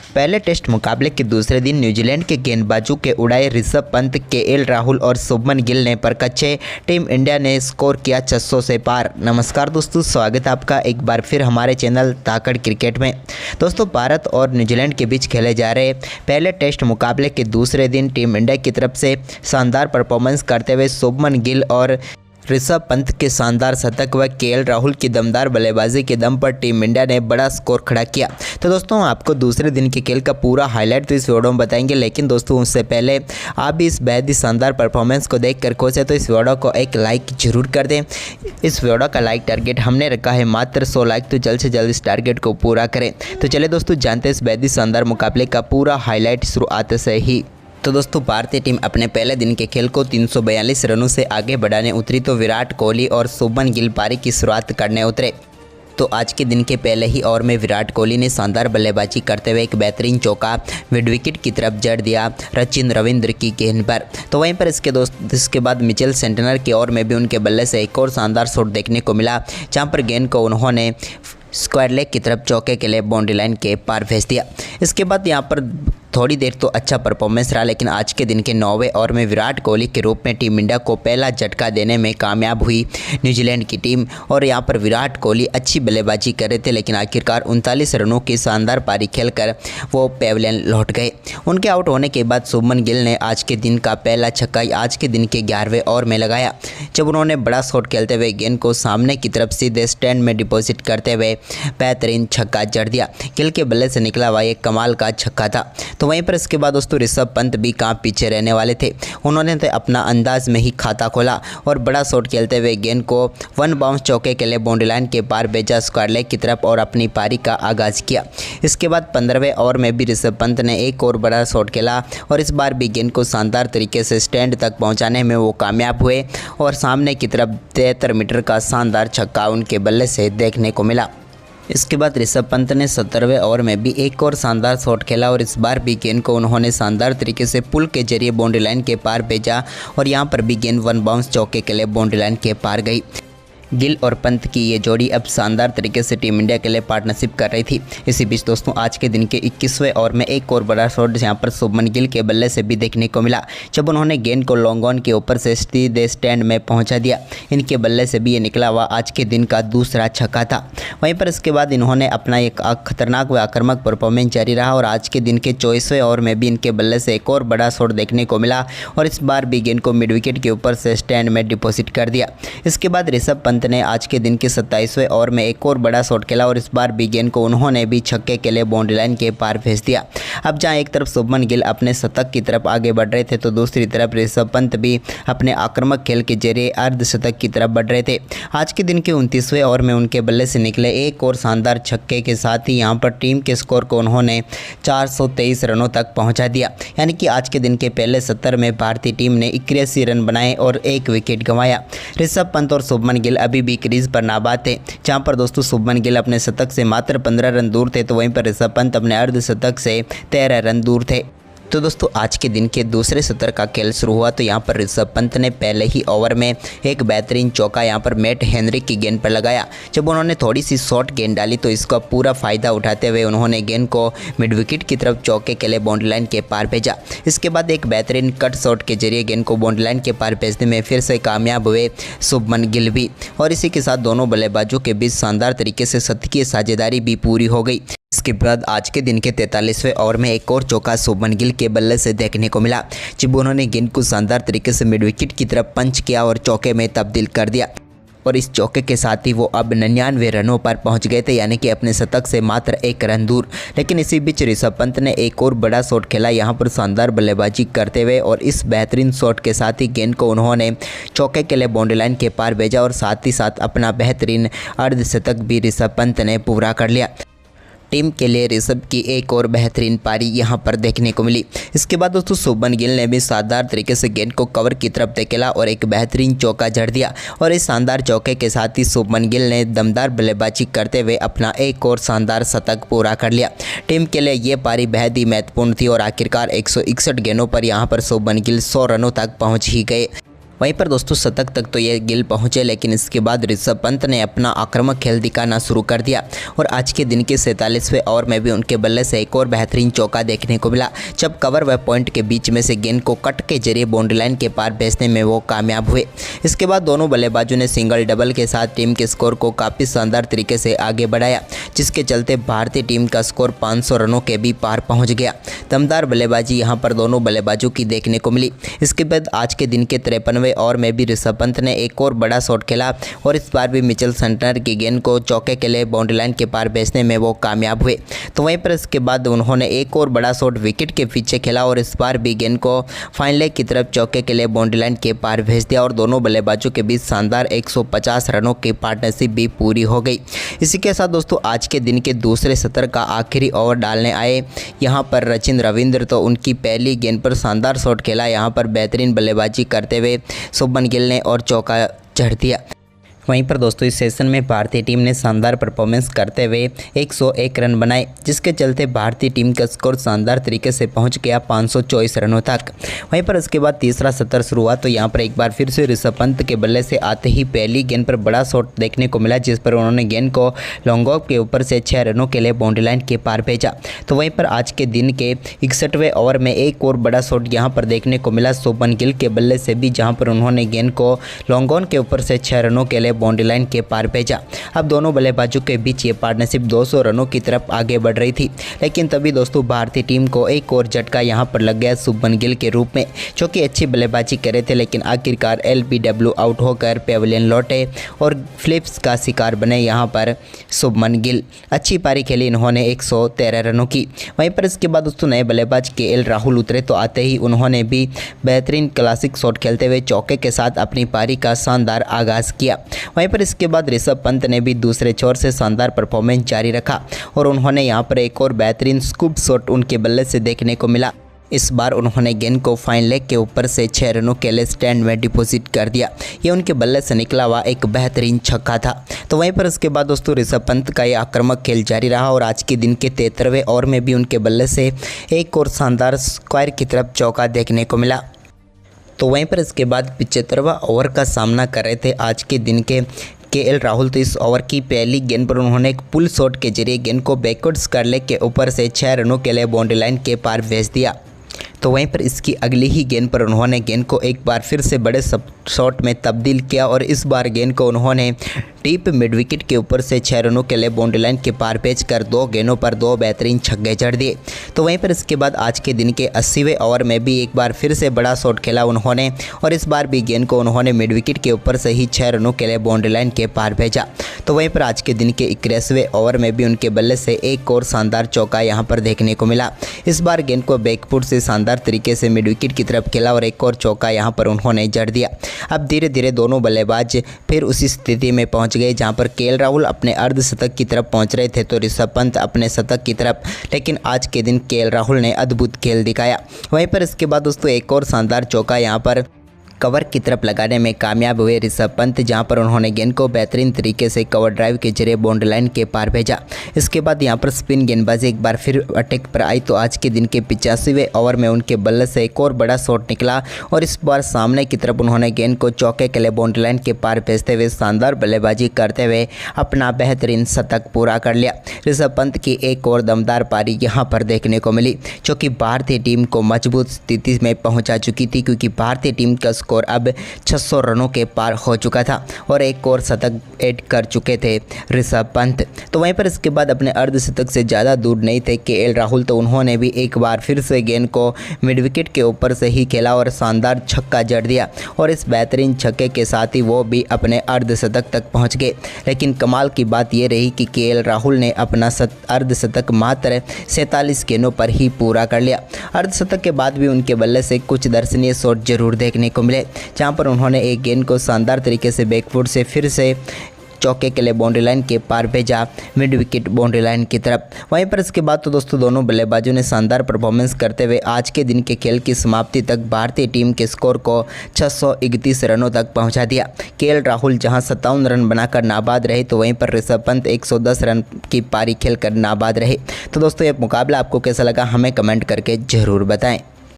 पहले टेस्ट मुकाबले के दूसरे दिन न्यूजीलैंड के गेंदबाजों के उड़ाए ऋषभ पंत, केएल राहुल और शुभमन गिल ने परखचे। टीम इंडिया ने स्कोर किया 600 से पार। नमस्कार दोस्तों, स्वागत है आपका एक बार फिर हमारे चैनल ताकड़ क्रिकेट में। दोस्तों, भारत और न्यूजीलैंड के बीच खेले जा रहे पहले टेस्ट मुकाबले के दूसरे दिन टीम इंडिया की तरफ से शानदार परफॉर्मेंस करते हुए शुभमन गिल और ऋषभ पंत के शानदार शतक व केएल राहुल की दमदार बल्लेबाजी के दम पर टीम इंडिया ने बड़ा स्कोर खड़ा किया। तो दोस्तों, आपको दूसरे दिन के खेल का पूरा हाईलाइट तो इस वीडियो में बताएंगे, लेकिन दोस्तों उससे पहले आप भी इस बेहद ही शानदार परफॉर्मेंस को देखकर खुश है तो इस वीडियो को एक लाइक जरूर कर दें। इस वीडियो का लाइक टारगेट हमने रखा है मात्र 100 लाइक, तो जल्द से जल्द इस टारगेट को पूरा करें। तो चलिए दोस्तों, जानते हैं इस बेहद ही शानदार मुकाबले का पूरा हाईलाइट शुरुआत से ही। तो दोस्तों, भारतीय टीम अपने पहले दिन के खेल को 342 रनों से आगे बढ़ाने उतरी तो विराट कोहली और शुभमन गिल पारी की शुरुआत करने उतरे। तो आज के दिन के पहले ही ओवर में विराट कोहली ने शानदार बल्लेबाजी करते हुए एक बेहतरीन चौका मिड विकेट की तरफ जड़ दिया सचिन रविंद्र की गेंद पर। तो वहीं पर इसके बाद मिचेल सेंटनर के ओवर में भी उनके बल्ले से एक और शानदार शॉट देखने को मिला, जहां पर गेंद को उन्होंने स्क्वायर लेग की तरफ चौके के लिए बाउंड्री लाइन के पार भेज दिया। इसके बाद यहां पर थोड़ी देर तो अच्छा परफॉर्मेंस रहा, लेकिन आज के दिन के 9वें ओवर में विराट कोहली के रूप में टीम इंडिया को पहला झटका देने में कामयाब हुई न्यूजीलैंड की टीम। और यहां पर विराट कोहली अच्छी बल्लेबाजी कर रहे थे, लेकिन आखिरकार 39 रनों की शानदार पारी खेलकर वो पेविलियन लौट गए। उनके आउट होने के बाद शुभमन गिल ने आज के दिन का पहला छक्का आज के दिन के 11वें ओवर में लगाया, जब उन्होंने बड़ा शॉट खेलते हुए गेंद को सामने की तरफ सीधे स्टैंड में डिपॉजिट करते हुए बेहतरीन छक्का जड़ दिया। गिल के बल्ले से निकला हुआ एक कमाल का छक्का था। तो वहीं पर इसके बाद दोस्तों ऋषभ पंत भी कहाँ पीछे रहने वाले थे, उन्होंने तो अपना अंदाज में ही खाता खोला और बड़ा शॉट खेलते हुए गेंद को वन बाउंस चौके के लिए बाउंड्री लाइन के पार भेजा स्क्वायर लेग की तरफ और अपनी पारी का आगाज किया। इसके बाद 15वें ओवर में भी ऋषभ पंत ने एक और बड़ा शॉट खेला और इस बार भी गेंद को शानदार तरीके से स्टैंड तक पहुँचाने में वो कामयाब हुए और सामने की तरफ 73 मीटर का शानदार छक्का उनके बल्ले से देखने को मिला। इसके बाद ऋषभ पंत ने 17वें ओवर में भी एक और शानदार शॉट खेला और इस बार भी गेंद को उन्होंने शानदार तरीके से पुल के जरिए बाउंड्री लाइन के पार भेजा और यहां पर भी गेंद वन बाउंस चौके के लिए बाउंड्री लाइन के पार गई। गिल और पंत की ये जोड़ी अब शानदार तरीके से टीम इंडिया के लिए पार्टनरशिप कर रही थी। इसी बीच दोस्तों, आज के दिन के 21वें ओवर में एक और बड़ा शॉट यहां पर शुभमन गिल के बल्ले से भी देखने को मिला, जब उन्होंने गेंद को लॉन्ग ऑन के ऊपर से सीधे स्टैंड में पहुंचा दिया। इनके बल्ले से भी ये निकला हुआ आज के दिन का दूसरा छक्का था। वहीं पर इसके बाद इन्होंने अपना एक खतरनाक व आक्रामक परफॉर्मेंस जारी रहा और आज के दिन के 24वें ओवर में भी इनके बल्ले से एक और बड़ा शॉट देखने को मिला और इस बार भी गेंद को मिड विकेट के ऊपर से स्टैंड में डिपॉजिट कर दिया। इसके बाद ऋषभ पंत ने आज के दिन के 27वें ओवर में एक और बड़ा शॉट खेला और इस बार भी गेंद को उन्होंने भी छक्के के लिए बाउंड्री लाइन के पार भेज दिया। अब जहां एक तरफ शुभमन गिल अपने शतक की तरफ आगे बढ़ रहे थे, तो दूसरी तरफ ऋषभ पंत भी अपने आक्रामक खेल के जरिए अर्धशतक की तरफ बढ़ रहे थे। आज के दिन के 29वें ओवर में उनके बल्ले से निकले एक और शानदार छक्के के साथ ही यहां पर टीम के स्कोर को उन्होंने 423 रनों तक पहुंचा दिया। यानी कि आज के दिन के पहले 70 में भारतीय टीम ने 81 रन बनाए और एक विकेट गंवाया। ऋषभ पंत और शुभमन गिल अभी भी क्रीज पर नाबाद थे, जहां पर दोस्तों शुभमन गिल अपने शतक से मात्र 15 रन दूर थे, तो वहीं पर ऋषभ पंत अपने अर्धशतक से 13 रन दूर थे। तो दोस्तों, आज के दिन के दूसरे सत्र का खेल शुरू हुआ तो यहाँ पर ऋषभ पंत ने पहले ही ओवर में एक बेहतरीन चौका यहाँ पर मैट हेनरी की गेंद पर लगाया। जब उन्होंने थोड़ी सी शॉर्ट गेंद डाली तो इसका पूरा फ़ायदा उठाते हुए उन्होंने गेंद को मिड विकेट की तरफ चौके के लिए बाउंड्री लाइन के पार भेजा। इसके बाद एक बेहतरीन कट शॉट के जरिए गेंद को बाउंड्री लाइन के पार भेजने में फिर से कामयाब हुए शुभमन गिल भी, और इसी के साथ दोनों बल्लेबाजों के बीच शानदार तरीके से शतकीय साझेदारी भी पूरी हो गई। इसके बाद आज के दिन के 43वें ओवर में एक और चौका शुभमन गिल के बल्ले से देखने को मिला, जब उन्होंने गेंद को शानदार तरीके से मिड विकेट की तरफ पंच किया और चौके में तब्दील कर दिया। और इस चौके के साथ ही वो अब 99 रनों पर पहुंच गए थे, यानी कि अपने शतक से मात्र 1 रन दूर। लेकिन इसी बीच ऋषभ पंत ने एक और बड़ा शॉट खेला यहाँ पर शानदार बल्लेबाजी करते हुए और इस बेहतरीन शॉट के साथ ही गेंद को उन्होंने चौके के लिए बाउंड्री लाइन के पार भेजा और साथ ही साथ अपना बेहतरीन अर्धशतक भी ऋषभ पंत ने पूरा कर लिया। टीम के लिए ऋषभ की एक और बेहतरीन पारी यहां पर देखने को मिली। इसके बाद दोस्तों शुभमन गिल ने भी शानदार तरीके से गेंद को कवर की तरफ धकेला और एक बेहतरीन चौका जड़ दिया और इस शानदार चौके के साथ ही शुभमन गिल ने दमदार बल्लेबाजी करते हुए अपना एक और शानदार शतक पूरा कर लिया। टीम के लिए ये पारी बेहद ही महत्वपूर्ण थी और आखिरकार 161 गेंदों पर यहां पर शुभमन गिल 100 रनों तक पहुँच ही गए। वहीं पर दोस्तों शतक तक तो ये गिल पहुंचे, लेकिन इसके बाद ऋषभ पंत ने अपना आक्रामक खेल दिखाना शुरू कर दिया और आज के दिन के 47वें ओवर में भी उनके बल्ले से एक और बेहतरीन चौका देखने को मिला, जब कवर व पॉइंट के बीच में से गेंद को कट के जरिए बाउंड्री लाइन के पार भेजने में वो कामयाब हुए। इसके बाद दोनों बल्लेबाजों ने सिंगल डबल के साथ टीम के स्कोर को काफ़ी शानदार तरीके से आगे बढ़ाया, जिसके चलते भारतीय टीम का स्कोर 500 रनों के भी पार पहुँच गया। दमदार बल्लेबाजी यहाँ पर दोनों बल्लेबाजों की देखने को मिली। इसके बाद आज के दिन के 53वें ओवर में भी ऋषभ पंत ने एक और बड़ा शॉट खेला और इस बार भी मिचेल सेंटनर की गेंद को चौके के लिए बाउंड्री लाइन के पार भेजने में वो कामयाब हुए। तो वहीं पर इसके बाद उन्होंने एक और बड़ा शॉट विकेट के पीछे खेला और इस बार भी गेंद को फाइन लेग की तरफ चौके के लिए बाउंड्री लाइन के पार भेज दिया और दोनों बल्लेबाजों के बीच शानदार 150 रनों की पार्टनरशिप भी पूरी हो गई। इसी के साथ दोस्तों आज के दिन के दूसरे सत्र का आखिरी ओवर डालने आए यहाँ पर सचिन रविंद्र, तो उनकी पहली गेंद पर शानदार शॉट खेला। यहाँ पर बेहतरीन बल्लेबाजी करते हुए शुभमन गिल ने और चौका जड़ दिया। वहीं पर दोस्तों इस सेशन में भारतीय टीम ने शानदार परफॉर्मेंस करते हुए 101 रन बनाए, जिसके चलते भारतीय टीम का स्कोर शानदार तरीके से पहुंच गया 524 रनों तक। वहीं पर इसके बाद तीसरा सत्र शुरू हुआ तो यहाँ पर एक बार फिर से ऋषभ पंत के बल्ले से आते ही पहली गेंद पर बड़ा शॉट देखने को मिला, जिस पर उन्होंने गेंद को लॉन्ग ऑफ के ऊपर से 6 रनों के लिए बाउंड्री लाइन के पार भेजा। तो वहीं पर आज के दिन के 61वें ओवर में एक और बड़ा शॉट यहाँ पर देखने को मिला शुभमन गिल के बल्ले से भी, जहाँ पर उन्होंने गेंद को लॉन्ग ऑन के ऊपर से 6 रनों के लिए बाउंड्री लाइन के पार भेजा। अब दोनों बल्लेबाजों के बीच ये पार्टनरशिप 200 रनों की तरफ आगे बढ़ रही थी, लेकिन तभी दोस्तों भारतीय टीम को एक और झटका यहां पर लग गया शुभमन गिल के रूप में, जो कि अच्छी बल्लेबाजी कर रहे थे, लेकिन आखिरकार एलबीडब्ल्यू आउट होकर पेविलियन लौटे और फ्लिप्स का शिकार बने यहां पर शुभमन गिल। अच्छी पारी खेली इन्होंने 113 रनों की। वहीं पर इसके बाद दोस्तों नए बल्लेबाज केएल राहुल उतरे तो आते ही उन्होंने भी बेहतरीन क्लासिक शॉट खेलते हुए चौके के साथ अपनी पारी का शानदार आगाज़ किया। वहीं पर इसके बाद ऋषभ पंत ने भी दूसरे छोर से शानदार परफॉर्मेंस जारी रखा और उन्होंने यहां पर एक और बेहतरीन स्कूप शॉट उनके बल्ले से देखने को मिला। इस बार उन्होंने गेंद को फाइन लेग के ऊपर से 6 रनों के लिए स्टैंड में डिपॉजिट कर दिया। ये उनके बल्ले से निकला हुआ एक बेहतरीन छक्का था। तो वहीं पर इसके बाद दोस्तों ऋषभ पंत का ये आक्रामक खेल जारी रहा और आज के दिन के 73वें ओवर में भी उनके बल्ले से एक और शानदार स्क्वायर की तरफ चौका देखने को मिला। तो वहीं पर इसके बाद 75वां ओवर का सामना कर रहे थे आज के दिन के केएल राहुल। तो इस ओवर की पहली गेंद पर उन्होंने एक पुल शॉट के जरिए गेंद को बैकवर्ड स्क्वायर लेग के ऊपर से 6 रनों के लिए बाउंड्री लाइन के पार भेज दिया। तो वहीं पर इसकी अगली ही गेंद पर उन्होंने गेंद को एक बार फिर से बड़े शॉट में तब्दील किया और इस बार गेंद को उन्होंने डीप मिड विकेट के ऊपर से 6 रनों के लिए बाउंड्री लाइन के पार भेजकर 2 गेंदों पर 2 बेहतरीन छक्के जड़ दिए। तो वहीं पर इसके बाद आज के दिन के 80वें ओवर में भी एक बार फिर से बड़ा शॉट खेला उन्होंने और इस बार भी गेंद को उन्होंने मिड विकेट के ऊपर से ही 6 रनों के लिए बाउंड्री लाइन के पार भेजा। तो वहीं पर आज के दिन के 81वें ओवर में भी उनके बल्ले से एक और शानदार चौका यहां पर देखने को मिला। इस बार गेंद को बैकफुट से शानदार तरीके से मिड विकेट की तरफ खेला और एक और चौका यहां पर उन्होंने जड़ दिया। अब धीरे धीरे दोनों बल्लेबाज फिर उसी स्थिति में पहुंच गए जहां पर केएल राहुल अपने अर्धशतक की तरफ पहुंच रहे थे तो ऋषभ पंत अपने शतक की तरफ, लेकिन आज के दिन केएल राहुल ने अद्भुत खेल दिखाया। वहीं पर इसके बाद दोस्तों एक और शानदार चौका यहां पर कवर की तरफ लगाने में कामयाब हुए ऋषभ पंत, जहां पर उन्होंने गेंद को बेहतरीन तरीके से कवर ड्राइव के जरिए बाउंड्री लाइन के पार भेजा। इसके बाद यहां पर स्पिन गेंदबाजी एक बार फिर अटैक पर आई तो आज के दिन के 85वें ओवर में उनके बल्ले से एक और बड़ा शॉट निकला और इस बार सामने की तरफ उन्होंने गेंद को चौके के लिए बाउंड्री लाइन के पार भेजते हुए शानदार बल्लेबाजी करते हुए अपना बेहतरीन शतक पूरा कर लिया। ऋषभ पंत की एक और दमदार पारी यहां पर देखने को मिली, जो कि भारतीय टीम को मजबूत स्थिति में पहुंचा चुकी थी, क्योंकि भारतीय टीम का स्कोर अब 600 रनों के पार हो चुका था और एक और शतक ऐड कर चुके थे ऋषभ पंत। तो वहीं पर इसके बाद अपने अर्धशतक से ज़्यादा दूर नहीं थे केएल राहुल, तो उन्होंने भी एक बार फिर से गेंद को मिड विकेट के ऊपर से ही खेला और शानदार छक्का जड़ दिया और इस बेहतरीन छक्के के साथ ही वो भी अपने अर्धशतक तक पहुंच गए। लेकिन कमाल की बात यह रही कि केएल राहुल ने अपना अर्धशतक मात्र 47 गेंदों पर ही पूरा कर लिया। अर्धशतक के बाद भी उनके बल्ले से कुछ दर्शनीय शॉट जरूर देखने को मिले, जहां पर उन्होंने एक गेंद को शानदार तरीके से बैकफुट से फिर से चौके के लिए बाउंड्री लाइन के पार भेजा मिड विकेट बाउंड्री लाइन की तरफ। वहीं पर इसके बाद तो दोस्तों दोनों बल्लेबाजों ने शानदार परफॉर्मेंस करते हुए आज के दिन के खेल की समाप्ति तक भारतीय टीम के स्कोर को 631 रनों तक पहुंचा दिया। केएल राहुल जहां 57 रन बनाकर नाबाद रहे तो वहीं पर ऋषभ पंत 110 रन की पारी खेलकर नाबाद रहे। तो दोस्तों ये मुकाबला आपको कैसा लगा हमें कमेंट करके ज़रूर बताएँ।